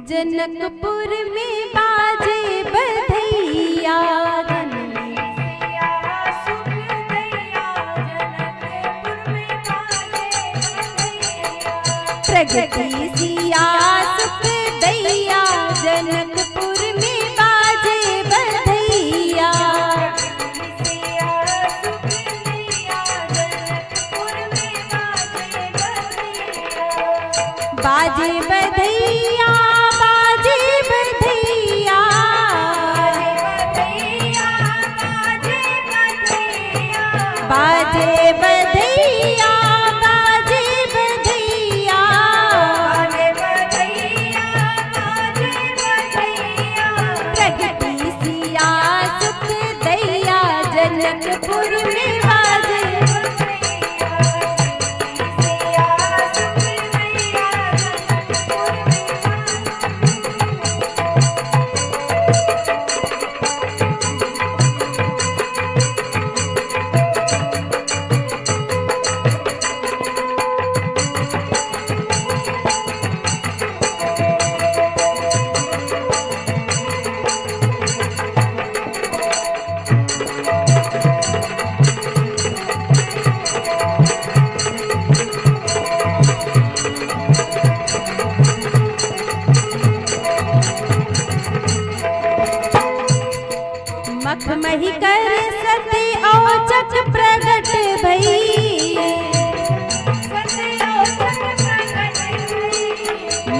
जनकपुर में बाजे बधैया, प्रगति सिया सुख दैया, जनकपुर में बाजे बधैया, बाजे बधैया, बाजे बधैया, बाजे बधैया, बाजे बधैया, प्रगति सिया सुख दैया, जनकपुर में बाजे मखमही कर सती औचक प्रगट भई,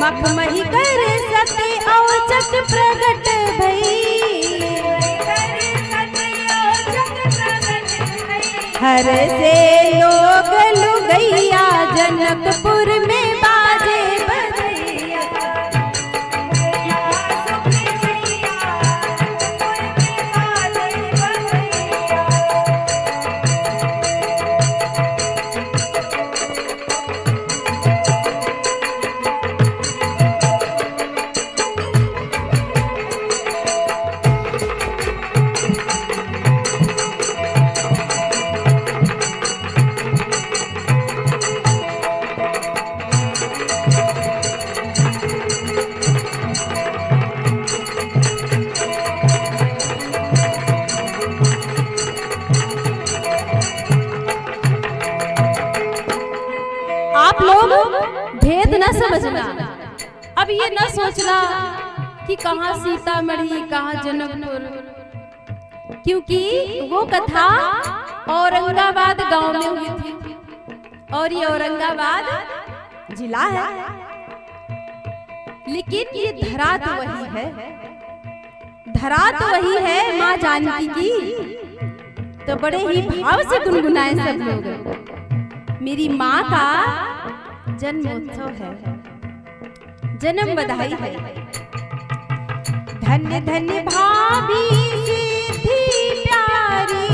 मखमही कर सती औचक प्रगट भई, हर से लोग लुगैया, जनकपुर में बाजे बधैया, आप लोग भेद न समझना। अब ये न सोचना कि कहाँ सीतामढ़ी कहाँ जनकपुर, क्योंकि वो कथा औरंगाबाद गांव में हुई थी और ये औरंगाबाद जिला है, लेकिन ये धरा तो वही है, धरा तो वही है माँ जानकी की। तो बड़े ही भाव से गुनगुनाए सब लोग, मेरी माँ का जन्मोत्सव है, जन्म बधाई है। धन्य धन्य भाभी सिद्धि प्यारी,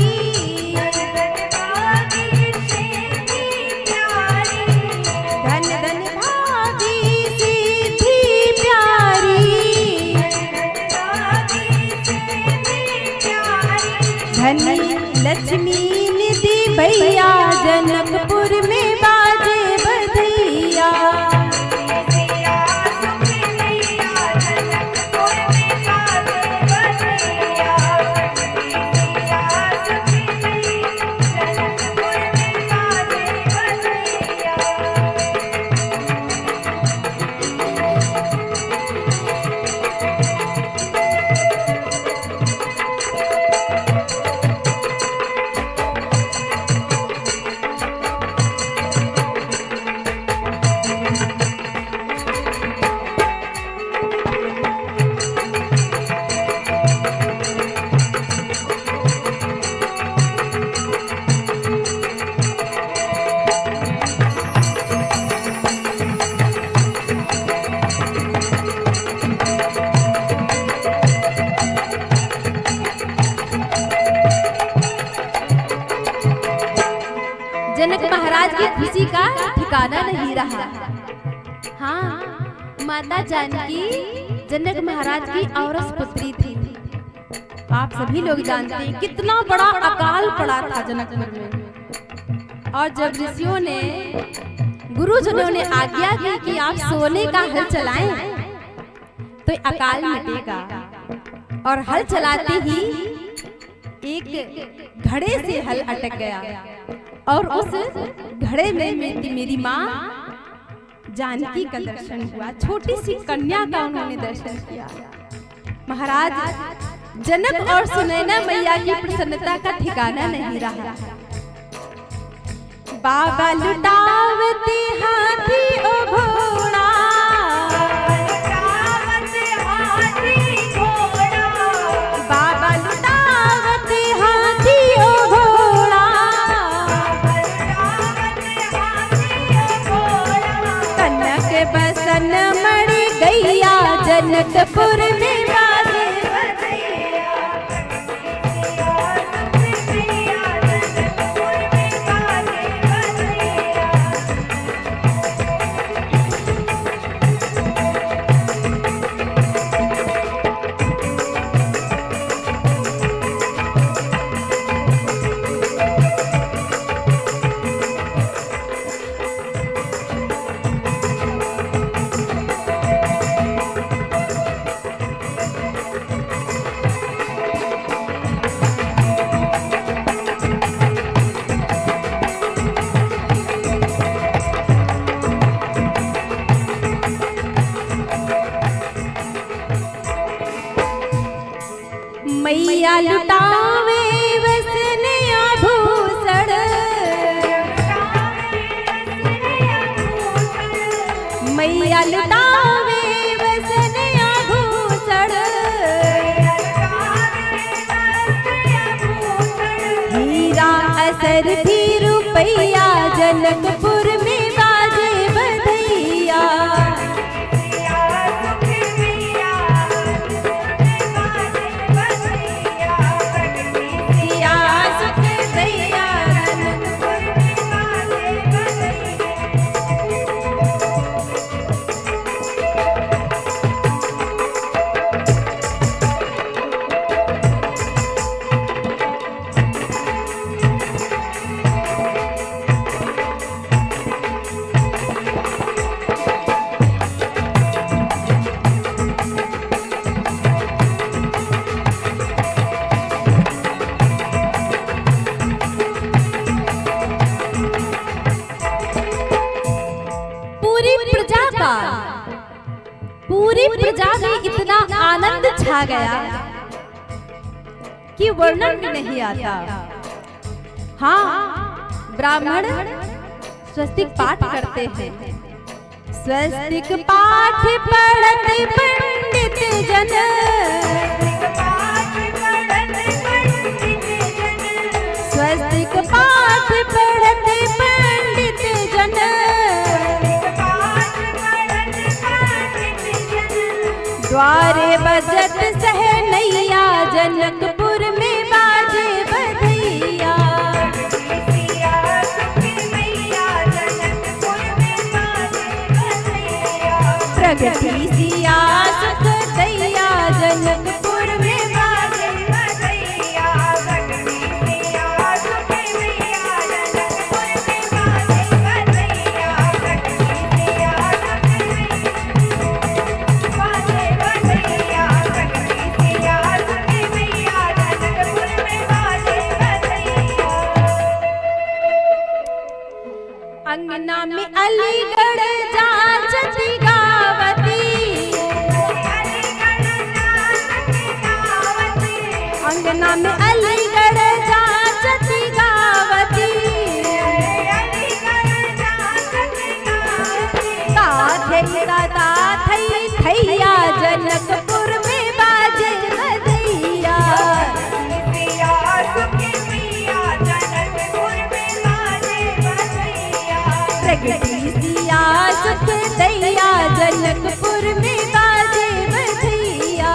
धन्य धन्य भाभी सिद्धि प्यारी, धन्य लक्ष्मी निधि भैया, जनकपुर में बाजे बधैया, जनक महाराज की खुशी का ठिकाना नहीं रहा। हाँ, माता जानकी जनक महाराज की औरस पुत्री थी। आप सभी लोग जानते हैं कितना बड़ा अकाल पड़ा था जनकपुर में। और जब ऋषियों ने, गुरुजनों ने आज्ञा की कि आप सोने का हल चलाएं, तो अकाल मिटेगा। और हल चलाते ही एक घड़े से हल अटक गया और उस घड़े में मेरी माँ जानकी का दर्शन हुआ। छोटी सी कन्या का उन्होंने दर्शन किया। महाराज जनक और सुनैना मैया की प्रसन्नता का ठिकाना नहीं रहा। बाबा लुटावते हाथी ओ घोड़ा, बाबा लुटावते हाथी ओ घोड़ा, कनक बसन मणि गैया जनकपुर में बाजे मैया लुटावे वसन आभूषण, मैया लुटावे वसन आभूषण, हीरा असर भी रुपैया जनकपुर में बाजे बधैया। पूरी प्रजा में इतना आनंद छा गया कि वर्णन में नहीं आता। हाँ, ब्राह्मण स्वस्तिक पाठ करते हैं। स्वस्तिक पाठ पढ़ते पंडित जन, स्वस्तिक पाठ पढ़ते पंडित जन, द्वारे बजत सहनैया जनकपुर में बाजे बधैया। प्रगति सिया सुख दैया जनकपुर में बाजे बधैया। अंगना में अलीगढ़ जाचती गावती, अंगना में अलीगढ़ जाचती गावती, ताथे सदा थई थैया जनकपुर में बाजे बधैया। प्रगति सिया सुख दैया जनकपुर में बाजे बधैया।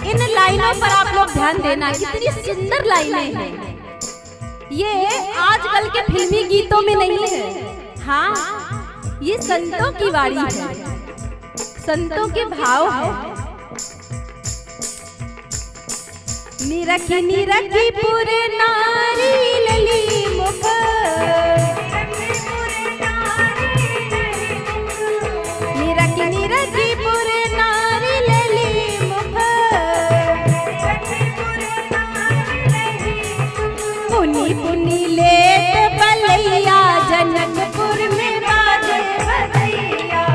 इन लोग ध्यान देना, कितनी सुंदर लाइनें हैं। ये आजकल के फिल्मी गीतों में नहीं है, हाँ ये संतों की वाणी है, संतों के भाव है। निरखी निरखी पुर नारी लली मुख, निरखी निरखी पुर नारी लली मुख, पुनी पुनी लेत बलैया जनकपुर में बाजे बधैया।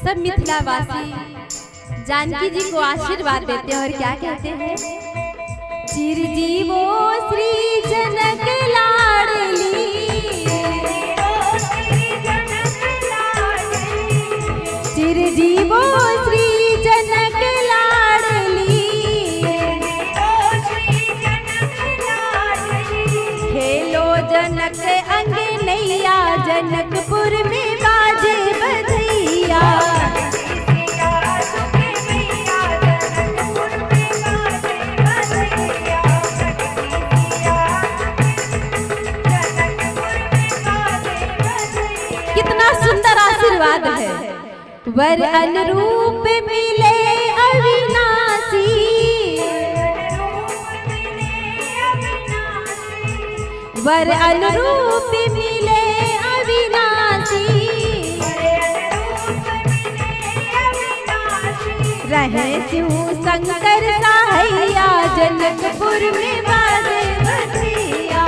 सब मिथिलावासी जानकी जी को आशीर्वाद देते हैं और क्या कहते हैं? चिरजीवो श्री जनक लाडली, चिरजीवो श्री जनक लाडली, खेलो जनक अंगनैया जनकपुर में बाजे बधैया। कितना सुंदर आशीर्वाद है। वर अनुरूप मिले अविनाशी, वर अनुरूप मिले अविनाशी, रहे शिव शंकर साहैया जनकपुर में बाजे बधैया।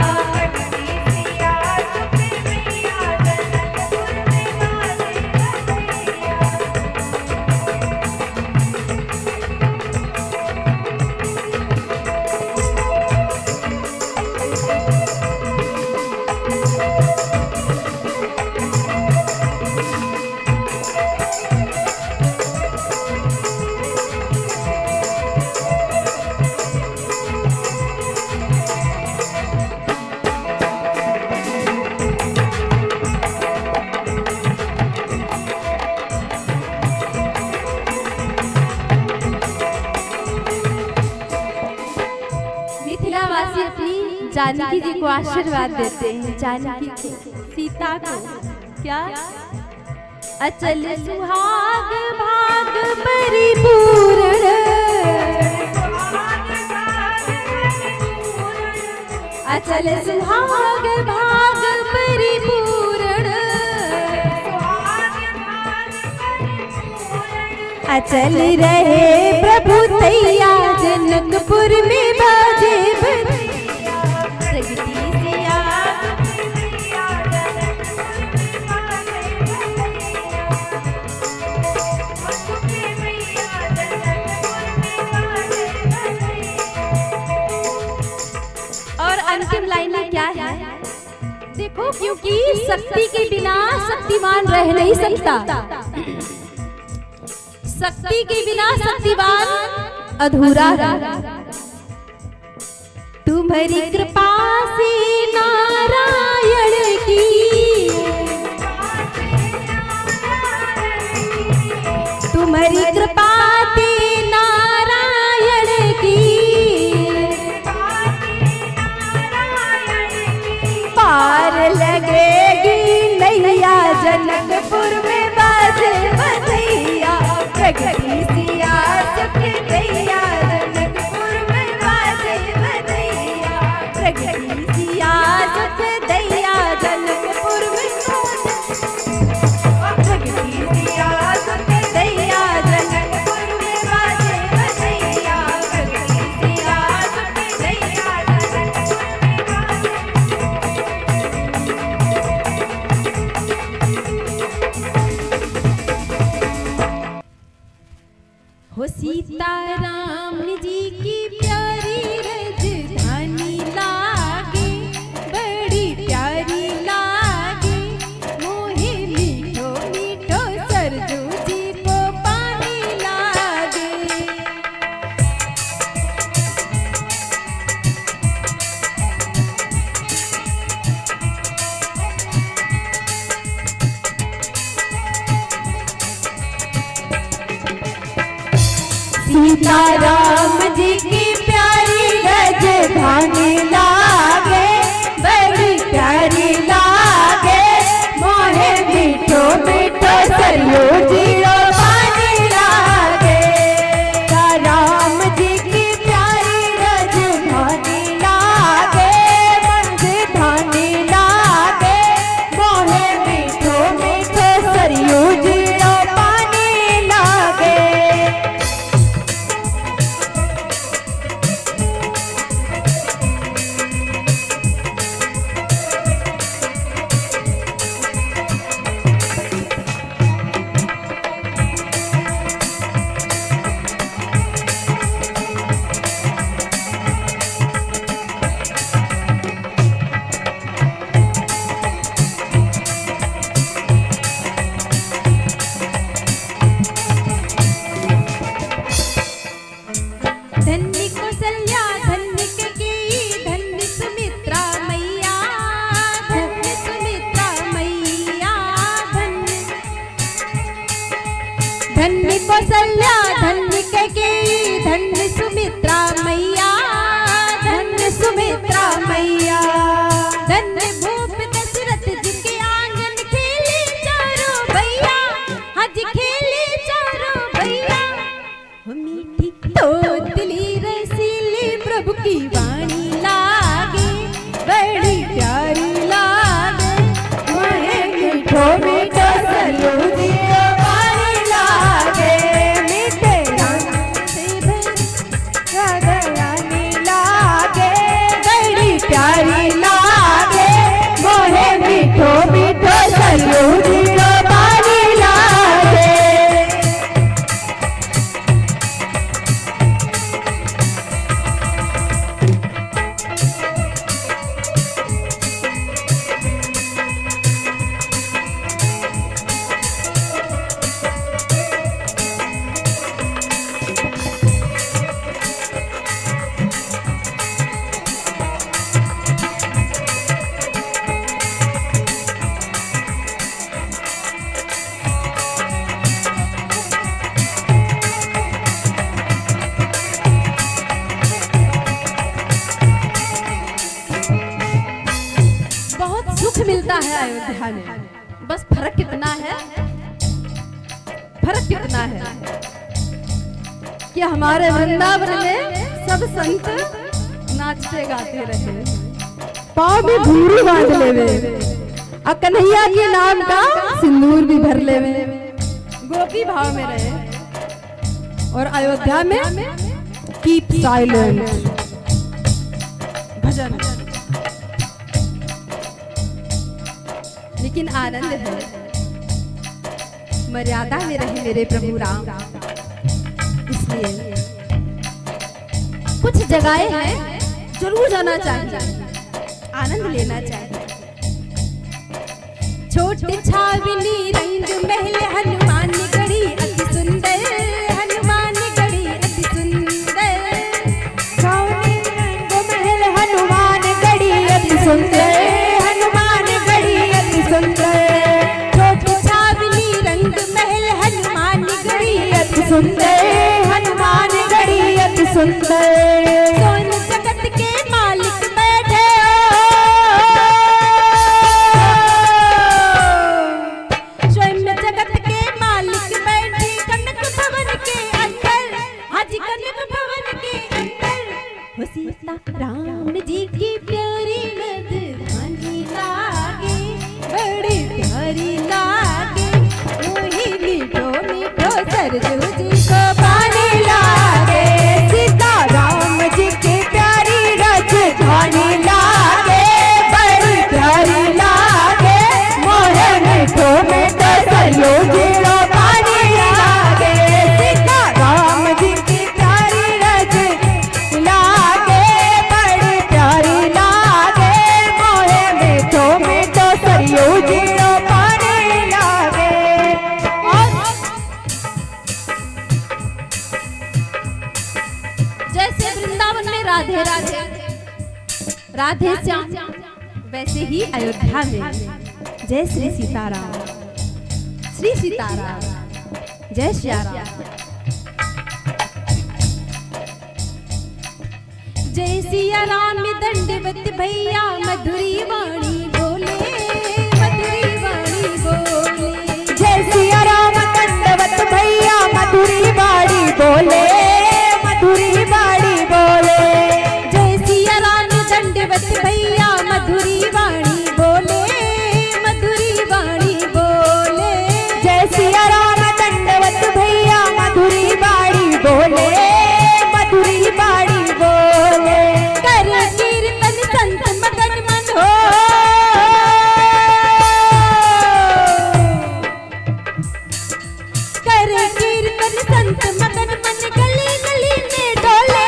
मिथिलावासी अपनी जानकी जी को आशीर्वाद देते हैं। जानकी को, सीता को क्या? अचल सुहाग भाग परिपूर्ण, अचल सुहाग भाग परिपूर्ण, अचल रहे प्रभु तैया जनकपुर में बाजे बधैया। प्रगति सिया और अंतिम लाइन क्या है? देखो, क्योंकि शक्ति के बिना शक्तिमान रह नहीं सकता, शक्ति के बिना शक्तिवान अधूरा है। तुम्हारी कृपा से नारायण की, तुम्हारी कृपा से नारायण की, पार लगेगी नैया जनकपुर में बाजे बधैया। प्रगति सिया सुख दैया जनकपुर में बाजे बधैया। प्रगति सिया राम जी की प्यारी राजधानी लागे, बड़ी प्यारी लागे, मोहे मीठो मीठो सरजू जी को पानी लागे। सीताराम जी की प्यारी राजधानी लागे, बड़ी प्यारी लागे, मोहे मीठो मीठो सरयू जीरो पानी लागे। राम जी की प्यारी राजधानी लागे, राजधानी लागे, मोहे मीठो मीठो सरयू जीरो पानी लागे। धन्य कौशल्या धन्य कैकेयी धन्य सुमित्रा मैया, धन्य सुमित्रा मैया, धन्य कौशल्या धन्य कैकेयी धन्य सुमित्रा मैया, धन्य सुमित्रा मैया, धन्य भूप दशरथ जी के आंगन खेले चारों भैया, हज खेले चारों भैया। मीठी तोतली रसीली प्रभु की वाणी लागे, बड़ी प्यारी लागे, मोहे मीठो मीठो सरयू जीरो पानी लागे। मीठे रंग से भरी रानी लागे, बड़ी प्यारी लागे, मोहे मीठो मीठो सरयू जीरो पानी लागे। बहुत सुख मिलता है अयोध्या में, बस फर्क कितना है, फर्क कितना है कि हमारे वृंदावन में सब संत नाचते गाते रहे, पाँव में घूंघरू बांध लेवे, और कन्हैया के नाम का सिंदूर भी भर लेवे, गोपी भाव में रहे, और अयोध्या में कीप साइलेंट भजन। लेकिन आनंद है, मर्यादा में रहे मेरे प्रभु राम। इसलिए कुछ जगहें हैं जरूर जाना चाहिए, आनंद लेना चाहिए। छोटी छावनी रंग महल हनुमान गढ़ी अति सुंदर, हनुमान गढ़ी अति सुंदर, छावनी रंग महल हनुमान गढ़ी अति सुंदर, हनुमान गढ़ी अति सुंदर। छोटी छावनी रंग महल हनुमान गढ़ी अति सुंदर, हनुमान गढ़ी अति सुंदर। सोन जगत के मालिक बैठे, स्वयं जगत के मालिक बैठे कनक भवन के अंदर, आज कनक भवन के अंदर। हो सीता राम जी की प्यारी राजधानी लागे, बड़ी प्यारी लागे, मोहे मीठो मीठो सरजू जी को पानी लागे। सीता राम जी की प्यारी राजधानी लागे, बड़ी प्यारी लागे, मोहे मीठो मीठो सरयू जीरो पानी लागे। सीता राम जी की प्यारी राधे राधे राधे श्याम, वैसे ही अयोध्या में जय श्री सीताराम, श्री सीताराम, जय श्री राम। जय सिया राम दंडवत भैया मधुरी वाणी बोले, मधुरी वाणी बोले। जय सिया राम दंडवत भैया मधुरी वाणी बोले, मधुरी वाणी बोले। जय सिया राम दंडवत भैया मधुरी वाणी बोले, मधुरी वाणी बोले। जय सिया राम दंडवत भैया मधुरी वाणी बोले, मधुरी वाणी बोले। कर कीर्तन संत मगन मन हो, कर कीर्तन संत मगन मन, गली गली में डोले,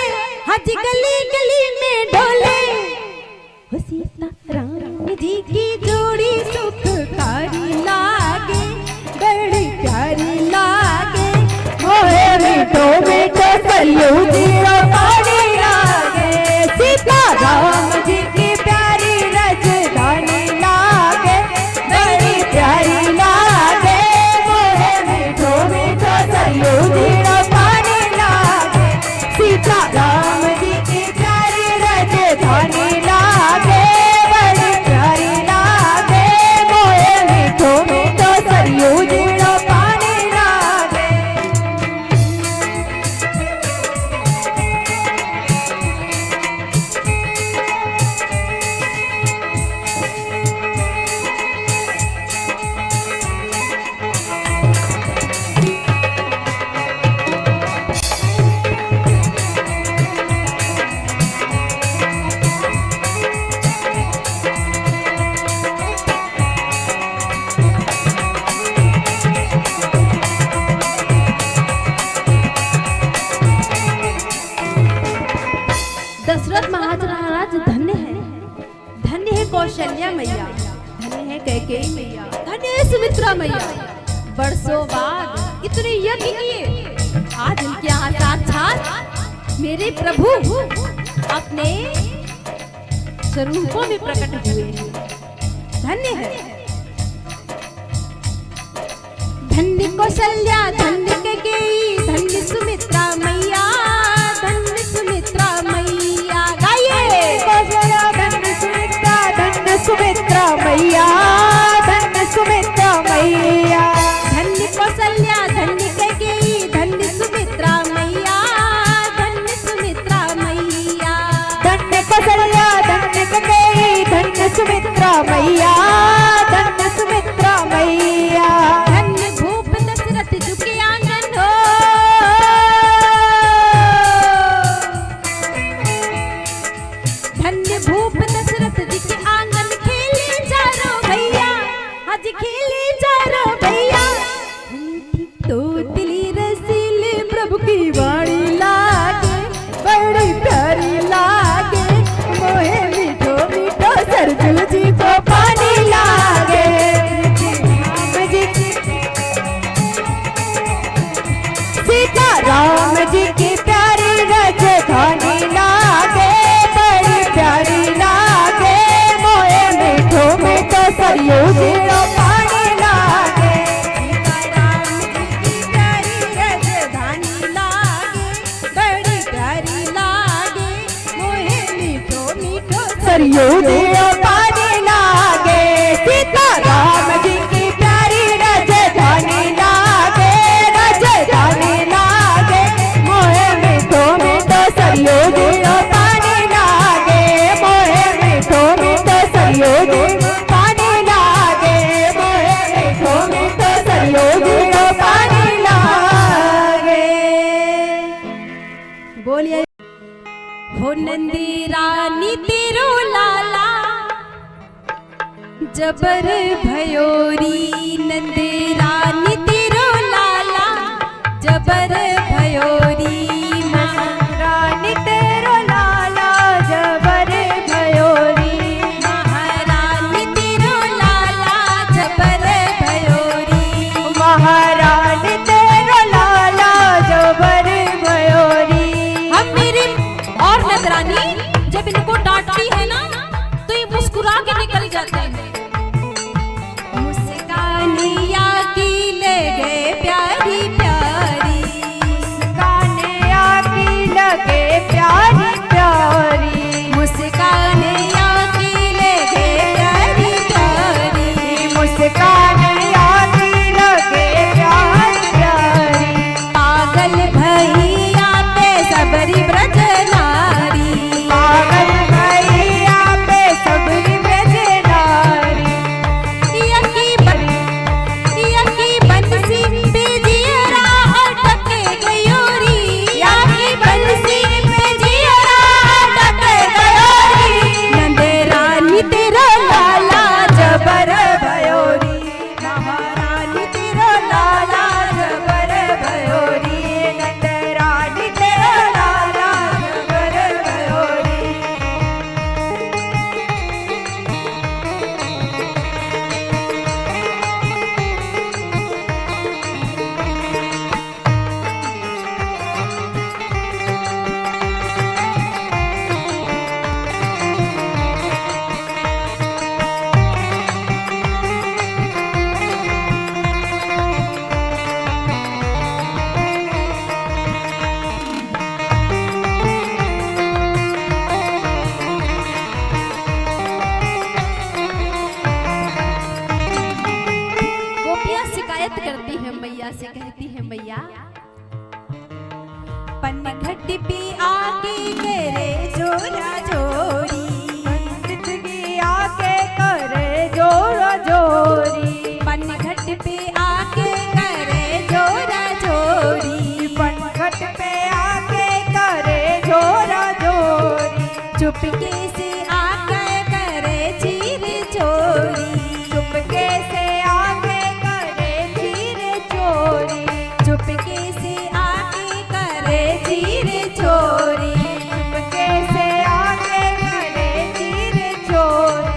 हज गली गली में डोले। हो सीताराम जी की जोड़ी सुखकारी लागे, बड़ी प्यारी लागे। मोहे मीठो मीठो सरयू जीरो पानी लागे, सीता राम जी की प्यारी राजधानी लागे, बड़ी प्यारी लागे। मोहे मीठो मीठो सरयू जीरो पानी लागे, सीता राम जी की प्यारी राजधानी लागे, बड़ी प्यारी लागे। मोहे मीठो मीठो सरयू जीरो पानी लागे। दशरथ महाराज धन्य है, धन्य है कौशल्या मैया, धन्य है कैकेयी मैया, धन्य है सुमित्रा मैया। बरसों बाद इतने यज्ञ किए, आज इनके यहाँ साक्षात मेरे प्रभु अपने स्वरूपों में प्रकट हुए हैं। धन्य है, धन्य कौशल्या, धन्य कैकेयी, धन्य सुमित्रा मैया, धन्य सुमित्रा मैया। गाइए कौशल्या धन्य सुमित्रा, धन्य सुमित्रा मैया, धन्य सुमित्रा मैया। धन्य कौशल्या, धन्य कैकेयी, धन्य सुमित्रा मैया, धन्य सुमित्रा मैया। धन्य कौशल्या, धन्य कैकेयी, धन्य सुमित्रा मैया, धन्य सुमित्रा मैया। धन्य भूप दशरथ झुके आंगन हो, धन्य भूप दशरथ जी के आंगन खेले चारों भैया, आज खेले चारों भैया। तो दिली रसीले प्रभु की वाणी लागे, बड़ी प्यारी लागे। मोहे मीठो मीठो सरजू जी को पानी लागे, राम जी की सीता राम जी की प्यारी राजधानी लागे, बड़ी प्यारी लागे। मोहे मीठो मीठो सरयू जीरो पानी लागे, सीता राम जी की प्यारी राजधानी लागे, बड़ी प्यारी लागे। मोहे मीठो मीठो सरयू जीरो पानी लागे। सीता राम जी की प्यारी राजधानी लागे, राजधानी लागे। मोहे मीठो मीठो सरयू जीरो पानी लागे, मोहे मीठो मीठो सरयू जीरो पानी लागे, मोहे मीठो मीठो सरयू जीरो पानी लागे। बोलिए हो नंदी रानी तेरो लाला, जबर भयोरी। नंदी रानी तेरो लाला, जबर भयोरी। रानी तेरो लाला जबर भयोरी, महारानी तेरो लाला, जबर भयोरी। महारानी तेरो लाला जबर भयोरी। हम मेरे और नजरानी मैया से कहती है मैया, पनघट पे आके करे जोरा जोरी, पंडित की आके करे जोरा जोरी, पनघट पे आके करे जोरा जोरी, पनघट पे आके करे जोरा जोरी, चुपके से आके करे चीर चोरी, चुपके से आके करे चीर चोरी, चुपके से आके करे चीर चोरी, चुपके से आके करे चीर चोरी।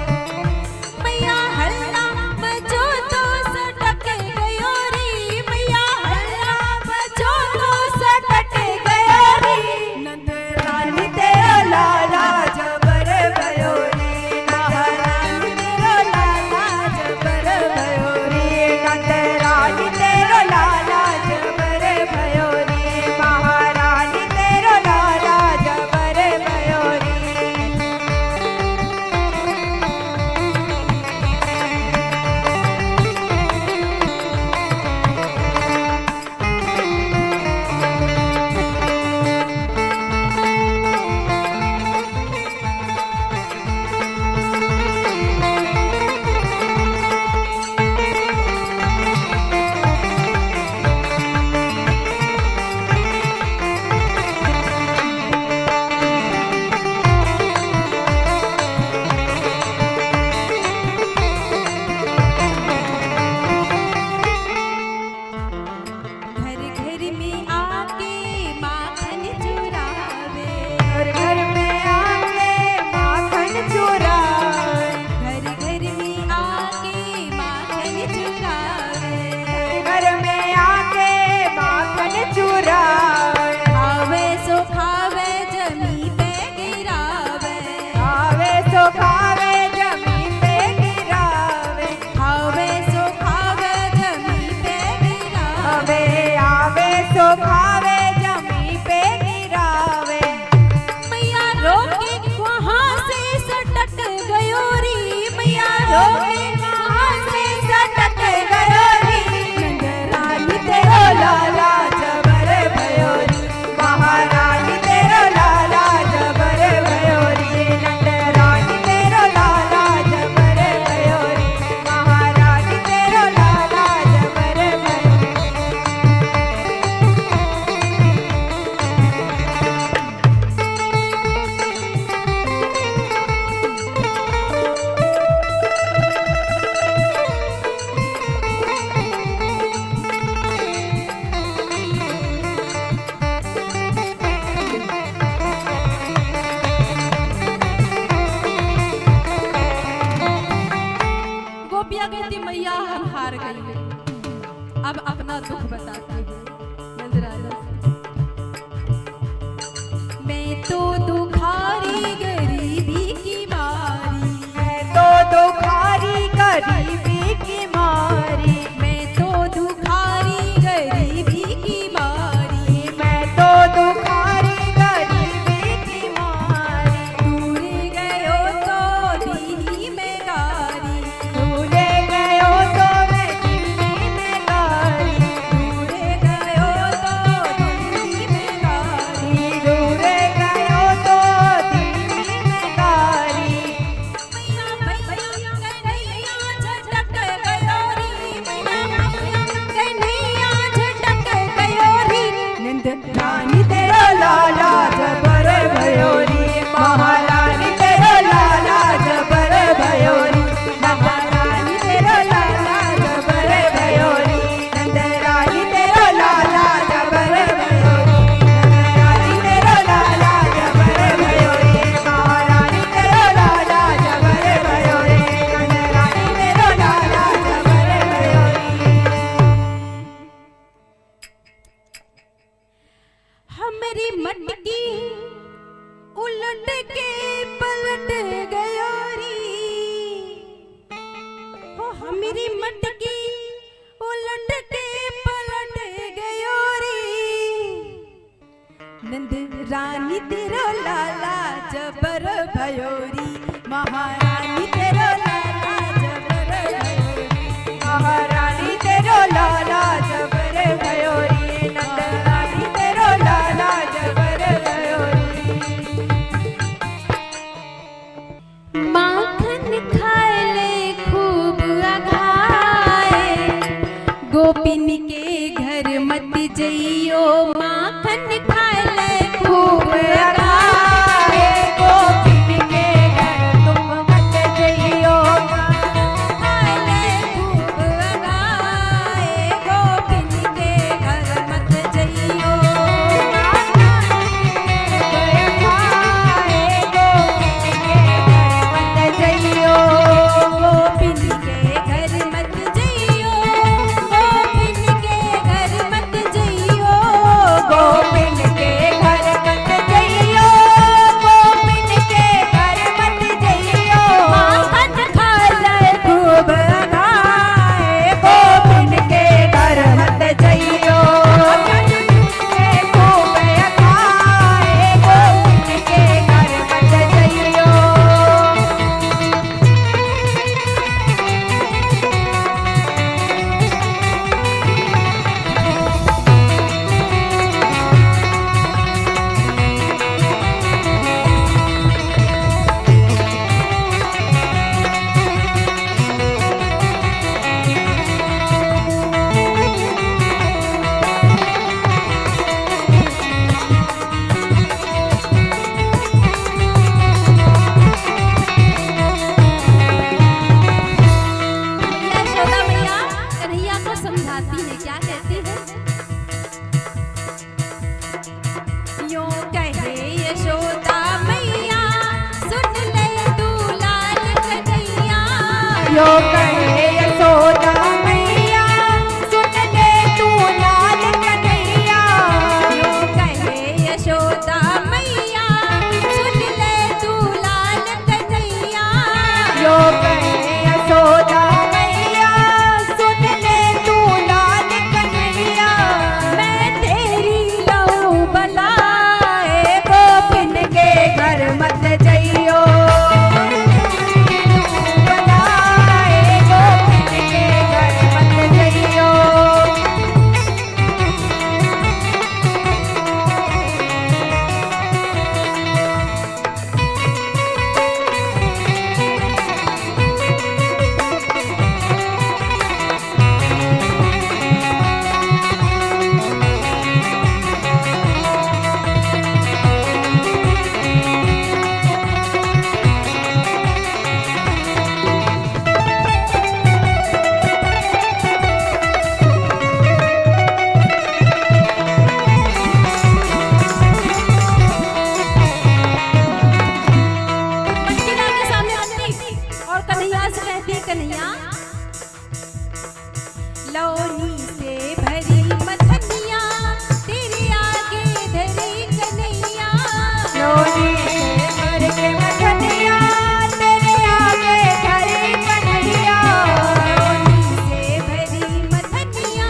मैया हल्ला बजो तो सटक गयो री, मैया हल्ला बजो तो सटक गयो री, नंद रानी तेरा लाला जबर भयो रे, महारानी तेरा लाला जबर भयो रे, नंद रानी तेरा लाला जबर भयो रे, महारानी तेरा लाला जबर भयो रे। घर घर में आके माखन चुरावे, घर घर में आके माखन चुरावे, घर घर में आके माखन चुरावे, घर में आके माखन चुरावे, खावे सो खावे जमी पे गिरावे, आवे सो खावे जमीन पे गिरावे, खावे सो खावे जमी पे गिरावे, आवे सो खावे जमीन पे गिरावे। मैया रोके वहाँ से सटक गयो री, मैया रोके वहाँ से सटक गयो री, नंद रानी तेरो लाला जबर भयो री, महारानी तेरो लाला जबर भयो री, नंद रानी तेरो लाला जबर भयो री, महारानी तेरो लाला जबर भयो री। गोपिया कहती मैया हम हार गई, अब अपना दुख बताती हूँ नंदराजा से। मैं तो दुखारी गरीबी की मारी, मैं तो दुखारी गरीबी की मारी, मैं तो दुखारी गरीबी की मारी, मैं तो दुखारी गरीबी की मारी, दूर गयो तो दीनी में गारी, भूले गयो तो मैं दिल्ली में गारी, दूर गयो तो दीनी में गारी, दूर गयो तो दिल्ली में गारी। मैया मैया कन्हैया झटक गयो री, मैया मैया कन्हैया झटक गयो री, नंद रानी तेरा लाला जबर भयो री, महारानी तेरा लाला जबर भयो री, महारानी तेरा लाला जबर भयो री, नंद रानी तेरा लाला जबर भयो री, नंद रानी तेरा लाला जबर भयो री, महारानी तेरा लाला जबर भयो री, नंद रानी तेरा लाला जबर भयो री। हमारी मटकी उलट के पलट गयो री, हो हमारी मटकी उलट के पलट गयो री, नंद रानी तेरो लाला जबर भयो री, महारानी तेरो लाला जबर भयो री, महारानी तेरो लाला जबर यो कहे यशोदा मैया सुन ले तू लाल कन्हैया। यो कहे यशोदा मैया सुन ले तू लाल कन्हैया। यो कहे यशोदा मैया सुन ले तू लाल कन्हैया। मैं तेरी लहू बलाए गोपिन के घर मत जइयो। बनाए गोपिन के घर मत जइयो। मीना के सामने आती और कन्हैया से कहती, कन्हैया लौनी से भरी मथनिया तेरे आगे धरी कन्हैया। लोनी से भर के मथनिया तेरे आगे धरी कन्हैया। लौनी से भरी मथनिया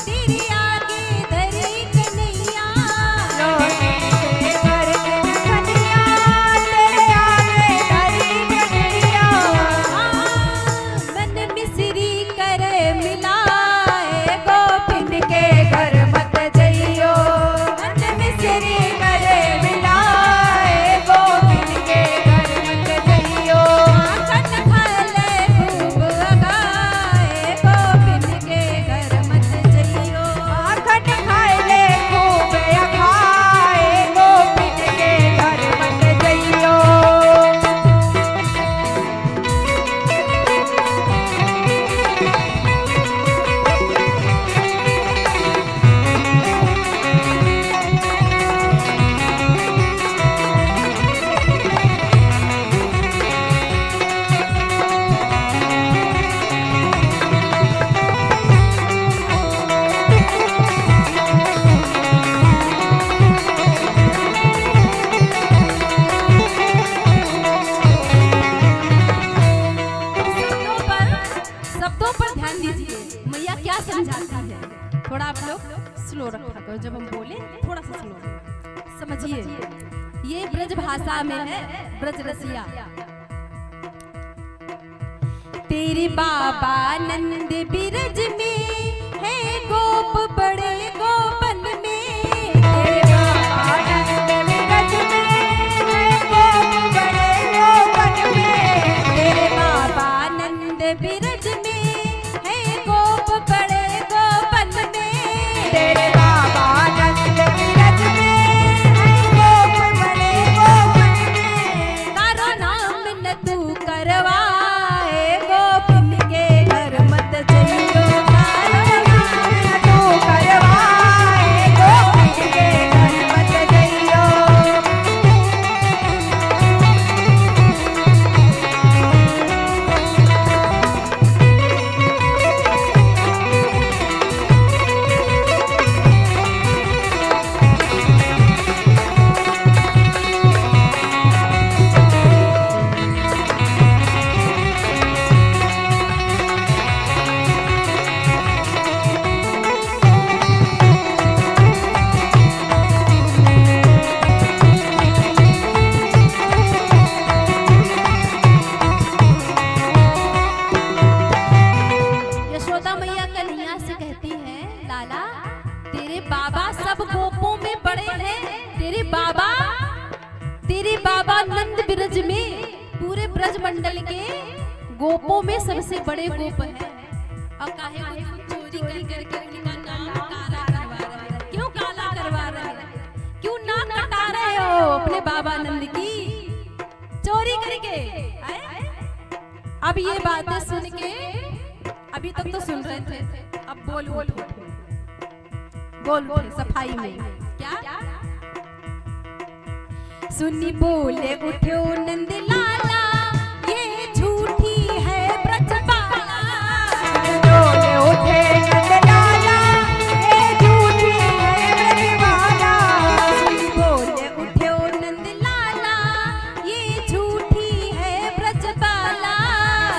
तेरे आगे धरी कन्हैया। लोनी से भर के मथनिया तेरे आगे धरी कन्हैया। मन मिश्री कर मिलाए गोपिन के घर मत जइयो। मन मिश्री करे मिलाए गोपिन के घर मत जइयो। आखन खाले खूब अगाए गोपिन के घर मत जइयो। आखट खाए ले खूब अखाए गोपिन के घर मत जइयो। शब्दों पर ध्यान दीजिए, मैया क्या समझाती है। थोड़ा आप लोग स्लो रखा करो, जब हम बोले थोड़ा सा स्लो समझिए। ये ब्रज भाषा में है, ब्रज रसिया। तेरे बाबा नंद बिरज में है गोप बड़े गोपन में। तेरे बाबा आनंद विरज में है गोप बड़े गोपन में। तेरे बाबा नंद बिरज में है गोप बड़े गोपन में। तेरे बाबा नंद विरज में है गोप बड़े गोपन में। तारो नाम न तू करवाए गोपिन के घर मत जइयो। तारो नाम न तू करवाए गोपिन के घर मत जइयो। यशोदा मैया कन्हैया से कहती है, लाला तेरे बाबा सब गोपों में बड़े हैं। तेरे बाबा नंद ब्रज में पूरे ब्रज मंडल के गोपों में सबसे बड़े गोप हैं। और काहे को चोरी करके उनका नाम काला करवा रहे हैं। क्यों काला करवा रहे हैं? क्यों ना कटा रहे हो अपने बाबा नंद की चोरी करके? अब ये बातें सुन के, अभी तक तो सुन रहे थे, अब बोल उठे सफाई में। क्या सुनी बोले उठो नंद लाला, ये झूठी है ब्रज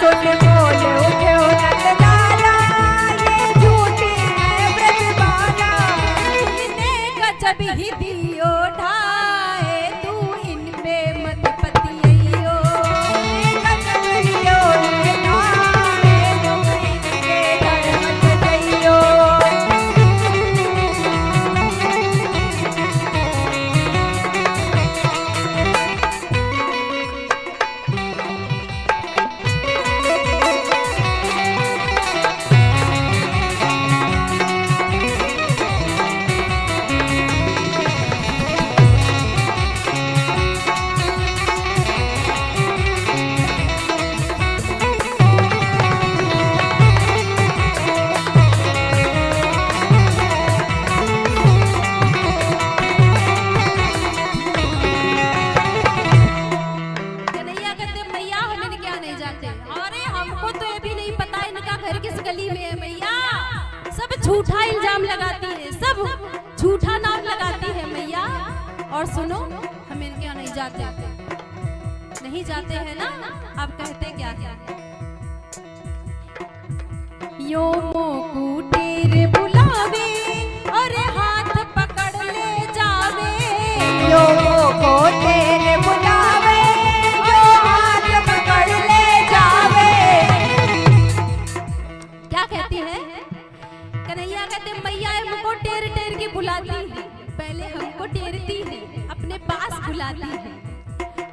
सुन बोल उठे नंद लाला, ये झूठी है ब्रजबाला। इन्हें गजब ही दियो ढाए, तू इन पे मत पतियो। गजब दियो ढाए, तुम इनके घर मत जइयो। कन्हैया कहते मैया हम इनके यहाँ नहीं जाते। अरे हमको तो ये भी नहीं पता इनका घर किस गली में है मैया। सब झूठा इल्जाम लगाती है, सब झूठा नाम लगाती है मैया। और सुनो हम इनके यहाँ नहीं जाते, नहीं जाते हैं ना। आप कहते क्या है? यो मोकू तेरे बुलावे और हाथ पकड़ ले जावे। यो को तेरे बुलावे, यो हाथ पकड़ ले जावे। क्या कहती है कन्हैया? कहते मैया हमको टेर टेर के बुलाती है, पहले हमको टेरती है, अपने पास बुलाती है,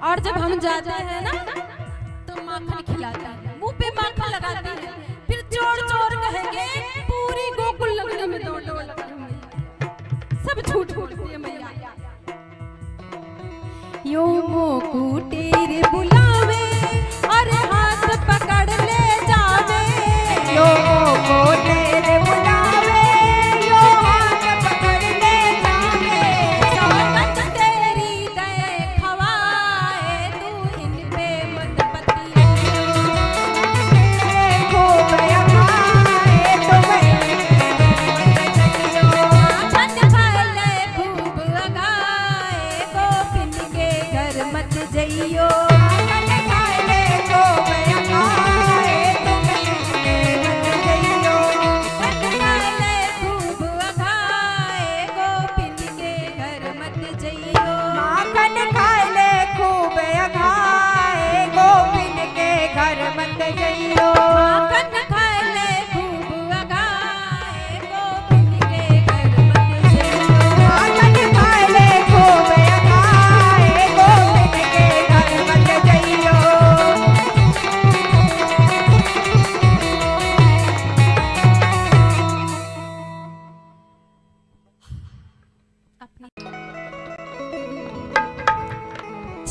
और जब हम जाते हैं ना तो माखन खिलाती है, मुंह पे माखन लगाती है, फिर चोर चोर कहेंगे पूरी गोकुल नगरी में दौड़ दौड़ सब झूठ बोलती है मैया। यो मोकू तेरे बुलावे और हाथ पकड़ ले जावे। यो को तेरे बुलावे, यो हाथ पकड़ ले जावे। सौगंध तेरी दे खवाए, तू इन पे मत पतियो। खूब अखाए तुम मत खाले खूब अगाए, गोपिन के घर मत जइयो। मत खाले खूब अगाए, गोपिन के घर मत जइयो। माखन खाए ले खूब अखाए, गोपिन के घर मत जइयो। माखन खाले खूब अगाए, गोपिन के घर मत जइयो। माखन खाए ले खूब अखाए, गोपिन के घर मत जइयो।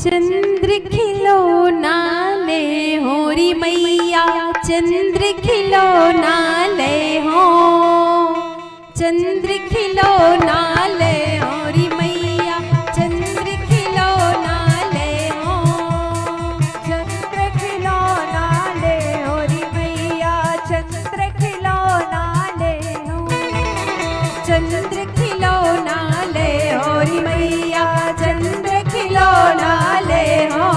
चंद्र खिलो नाले होरी मैया, चंद्र खिलो नाले हो। चंद्र खिलो नाले होरी मैया, चंद्र खिलो नाले हो। चंद्र खिलौना ले होरी मैया, चंद्र खिलौना ले हो। चंद्र खिलो नाले होरी मैया, चंद्र खिलो नाले हो।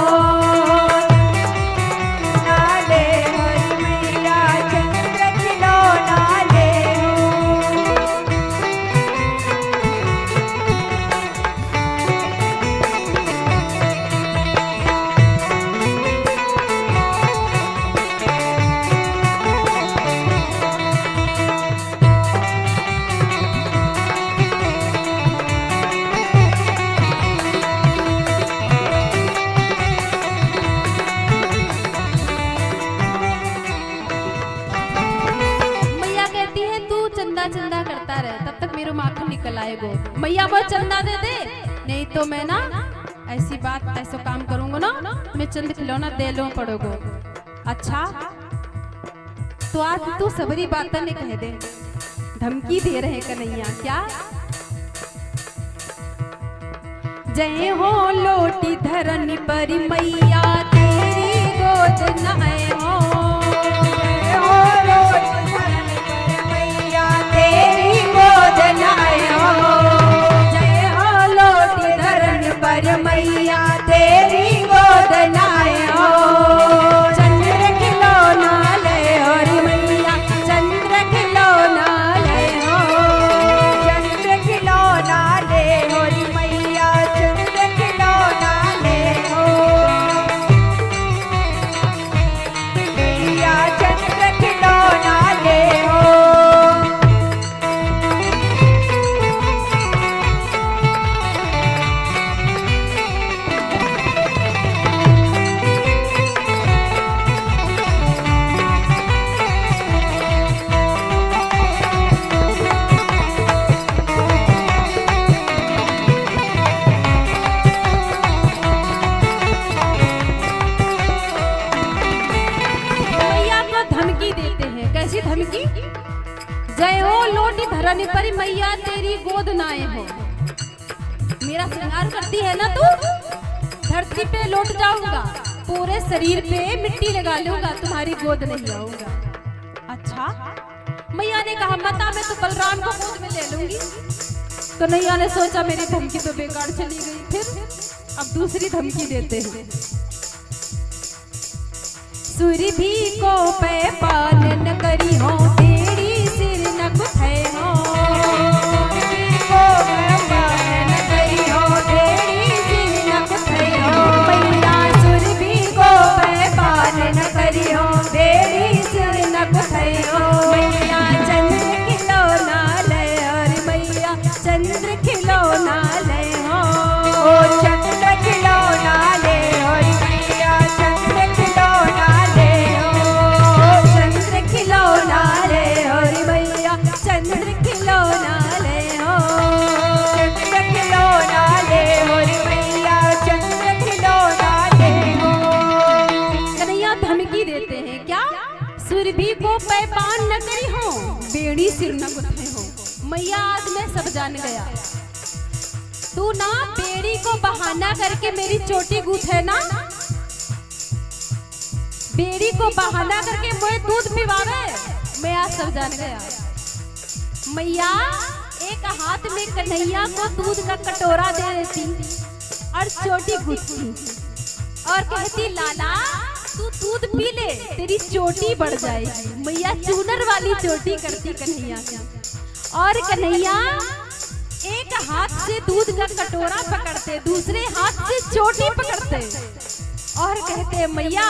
नाले होरी मैया, चंद्र खिलौना ले हो। मैया कहती है तू चंदा चंदा करता रह, तब तक मेरे माखन निकल आएगो। मैया वो चंदा दे दे, नहीं तो मैं ना ऐसी बात ऐसा काम करूंगा ना, मैं चंद खिलौना दे लो पड़ोगो। अच्छा तो आज तू सबरी बात ने कह दे, धमकी दे रहे कन्हैया क्या? जय हो लोटी धरनी पर मैया, तेरी गोद नए हो। जय हो लोटी धरनी पर मैया, तेरी गोद नए हो। जय हो लोटी धरनी पर मैया, तेरी गोद नए हो। चंद्र खिलौना रन परी मैया तेरी गोद नाए हो। मेरा श्रृंगार करती है ना तू, धरती पे लौट जाऊंगा, पूरे शरीर पे मिट्टी लगा लूंगा, तुम्हारी गोद नहीं आऊंगा। अच्छा, मैया ने कहा माता मैं तो बलराम को गोद में ले लूंगी। कन्हैया ने सोचा मेरी धमकी तो बेकार चली गई, फिर अब दूसरी धमकी देते हैं। सुरभि को पे पालन करी हो, तेरी सिर न कुथे हो। सुरभि को पे पालन करी हो, तेरी सिर न कुथे हो। मैया सुरभि को पे पालन करी हो, तेरी सिर न कुथे हो। मैया चंद्र खिलौना ले, और मैया चंद्र खिलौना ले हो। ओ चंद्र खिलौना ले, और मैया चंद्र खिलौना ले हो। चंद्र खिलौना ले, और मैया चंद्र खिलौना ले हो। चंद्र खिलौना ले, और मैया चंद्र खिलौना ले हो। कन्हैया धमकी देते हैं क्या? सुरभि को पैपान न करी हो, बेड़ी सिर न गुथे हो। मैया आज मैं सब जान गया, तू ना बेड़ी को बहाना करके मेरी चोटी गूथे ना, बेड़ी को बहाना करके मुझे दूध पिवावे। मैं आज सब जान गया। मैया एक हाथ में कन्हैया को दूध का कटोरा दे देती और चोटी गूथती और कहती लाला तू दूध पी ले, तेरी चोटी बढ़ जाएगी। मैया चूनर वाली चोटी करती कन्हैया की, और कन्हैया एक हाथ से दूध का कटोरा पकड़ते, दूसरे हाथ से चोटी पकड़ते और कहते मैया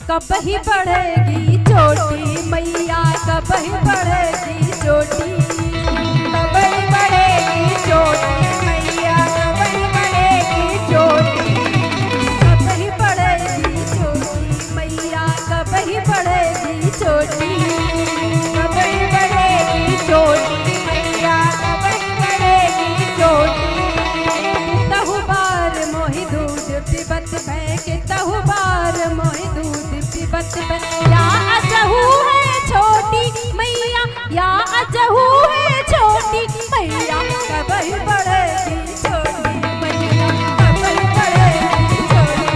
कब ही बढ़ेगी चोटी, मैया कब ही बढ़ेगी चोटी। कब ही बढ़ेगी चोटी, मैया कब ही बढ़ेगी चोटी। कब ही बढ़ेगी चोटी, मैया कब ही बढ़ेगी चोटी। कब ही बढ़ेगी चोटी, मैया कब ही बढ़ेगी चोटी। तहु बार मोहि दूध पिबत भय के, तहु बार मोहि दूध पिबत भय। या अजहू है छोटी मैया, या अजहू है छोटी मैया कब ही बढ़ेगी छोटी। मैया कब ही बढ़ेगी छोटी,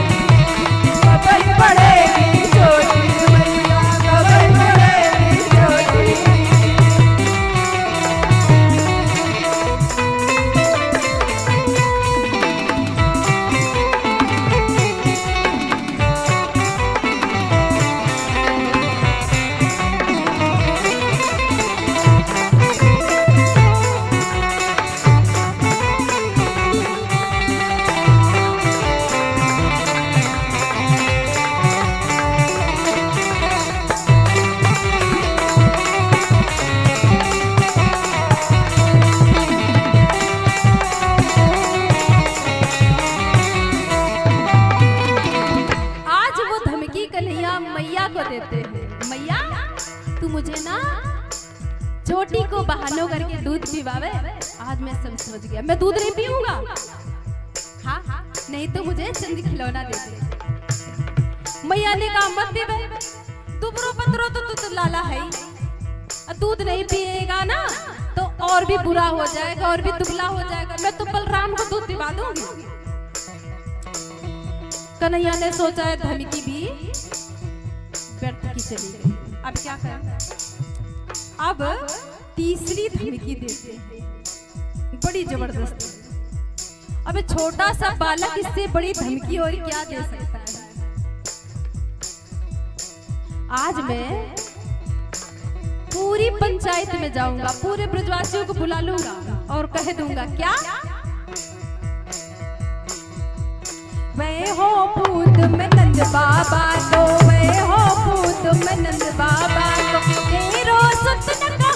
कब ही बढ़ेगी चोटी, मैया कब ही बढ़ेगी चोटी। मैया को देते हैं। मैया तू मुझे ना छोटी को बहानों करके दूध पिवावे, आज मैं सब समझ गया, मैं दूध नहीं पीऊंगा। हाँ नहीं तो मुझे चंद्र खिलौना दे दे। मैया ने कहा मत पीवे, दुबरो पतरो तो तू लाला है, दूध नहीं पिएगा ना तो और भी बुरा हो जाएगा और भी दुबला हो जाएगा, मैं तो बलराम को दूध पिला दूंगी। कन्हैया ने सोचा है धमकी भी व्यर्थ की चली गई, अब क्या करें। अब तीसरी धमकी देते हैं, बड़ी जबरदस्त। अब छोटा सा बालक इससे बड़ी धमकी और क्या दे सकता है। आज मैं पूरी पंचायत में जाऊंगा, पूरे ब्रजवासियों को बुला लूंगा और कह दूंगा क्या, मैं हो पूत में नंद बाबा तो, मैं हो पूत में नंद बाबा तो, तेरो सुत न